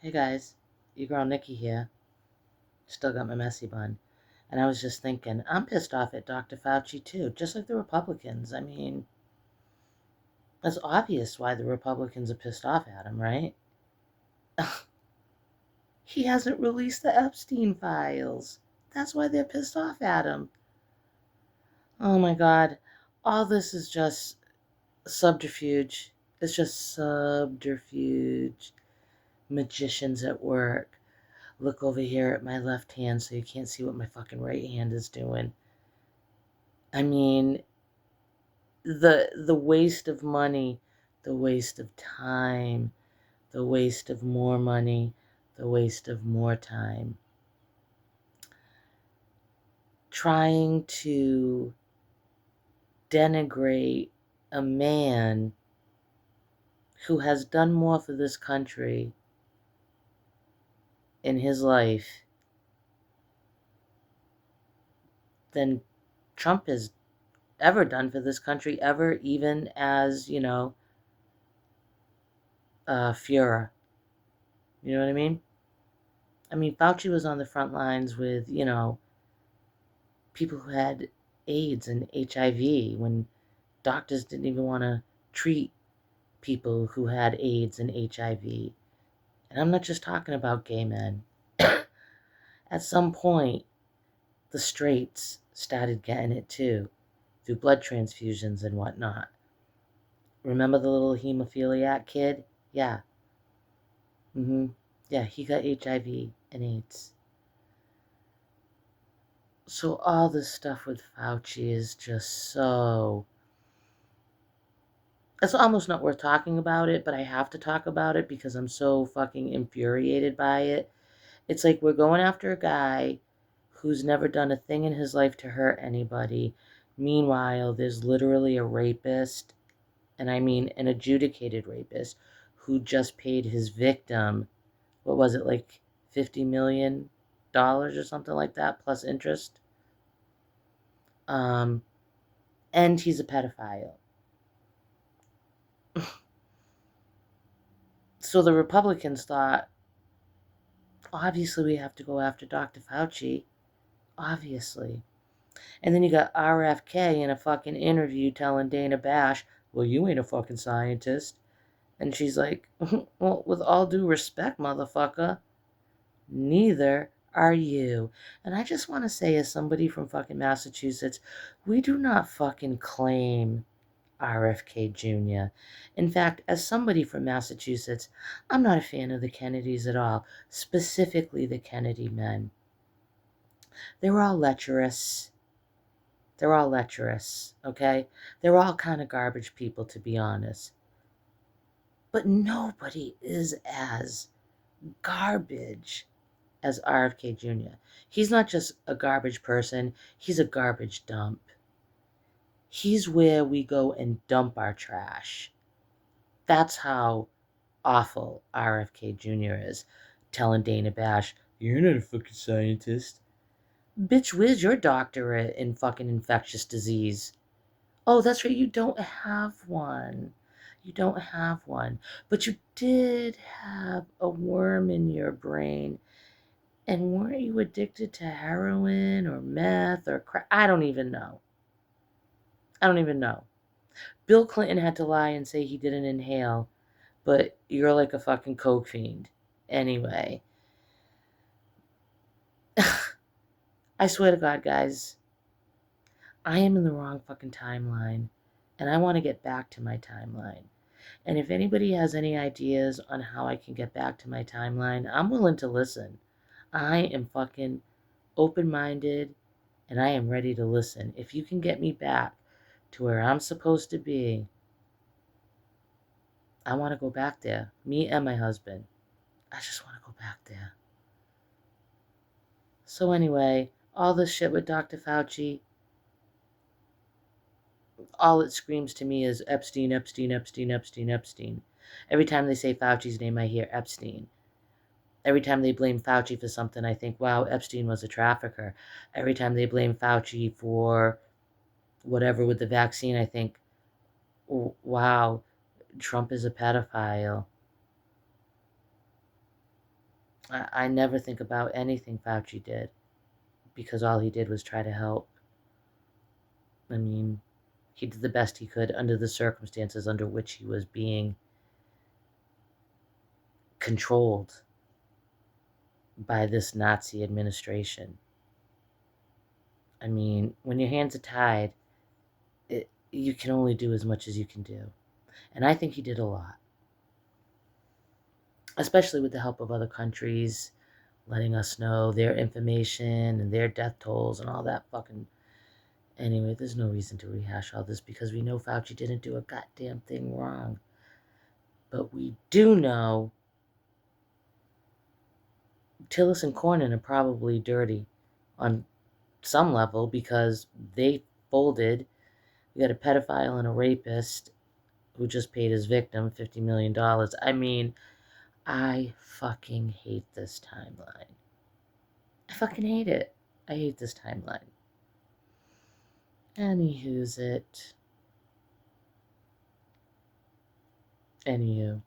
Hey guys, your girl Nikki here. Still got my messy bun. And I was just thinking, I'm pissed off at Dr. Fauci too, just like the Republicans. I mean, it's obvious why the Republicans are pissed off at him, right? He hasn't released the Epstein files. That's why they're pissed off at him. Oh my God. All this is just subterfuge. It's just subterfuge. Magicians at work. Look over here at my left hand so you can't see what my fucking right hand is doing. I mean, the waste of money, the waste of time, the waste of more money, the waste of more time. Trying to denigrate a man who has done more for this country in his life than Trump has ever done for this country, ever, even as, Führer. You know what I mean? I mean, Fauci was on the front lines with, people who had AIDS and HIV when doctors didn't even want to treat people who had AIDS and HIV. And I'm not just talking about gay men. At some point, the straights started getting it too, through blood transfusions and whatnot. Remember the little hemophiliac kid? Yeah. Yeah, he got HIV and AIDS. So all this stuff with Fauci is just so... It's almost not worth talking about it, but I have to talk about it because I'm so fucking infuriated by it. It's like we're going after a guy who's never done a thing in his life to hurt anybody. Meanwhile, there's literally a rapist, and I mean an adjudicated rapist, who just paid his victim, what was it, like $50 million or something like that, plus interest? And he's a pedophile. So the Republicans thought, obviously we have to go after Dr. Fauci. Obviously. And then you got RFK in a fucking interview telling Dana Bash, well, you ain't a fucking scientist. And she's like, well, with all due respect, motherfucker, neither are you. And I just want to say, as somebody from fucking Massachusetts, we do not fucking claim RFK Jr. In fact, as somebody from Massachusetts, I'm not a fan of the Kennedys at all, specifically the Kennedy men. They were all lecherous. They're all lecherous, okay? They're all kind of garbage people, to be honest. But nobody is as garbage as RFK Jr. He's not just a garbage person, he's a garbage dump. He's where we go and dump our trash. That's how awful RFK Jr. is. Telling Dana Bash, you're not a fucking scientist. Bitch, where's your doctorate in fucking infectious disease? Oh, that's right, you don't have one. You don't have one. But you did have a worm in your brain. And weren't you addicted to heroin or meth or crack? I don't even know. I don't even know. Bill Clinton had to lie and say he didn't inhale, but you're like a fucking coke fiend. Anyway. I swear to God, guys, I am in the wrong fucking timeline, and I want to get back to my timeline. And if anybody has any ideas on how I can get back to my timeline, I'm willing to listen. I am fucking open-minded, and I am ready to listen. If you can get me back to where I'm supposed to be, I want to go back there. Me and my husband. I just want to go back there. So anyway, all this shit with Dr. Fauci, all it screams to me is Epstein, Epstein, Epstein, Epstein, Epstein. Every time they say Fauci's name, I hear Epstein. Every time they blame Fauci for something, I think, wow, Epstein was a trafficker. Every time they blame Fauci for whatever with the vaccine, I think, wow, Trump is a pedophile. I never think about anything Fauci did, because all he did was try to help. I mean, he did the best he could under the circumstances under which he was being controlled by this Nazi administration. I mean, when your hands are tied, you can only do as much as you can do. And I think he did a lot, especially with the help of other countries, letting us know their information and their death tolls and all that fucking... Anyway, there's no reason to rehash all this because we know Fauci didn't do a goddamn thing wrong. But we do know Tillis and Cornyn are probably dirty on some level because they folded. We got a pedophile and a rapist who just paid his victim $50 million. I mean, I fucking hate this timeline. I fucking hate it. I hate this timeline. Anywho's it. Anywho.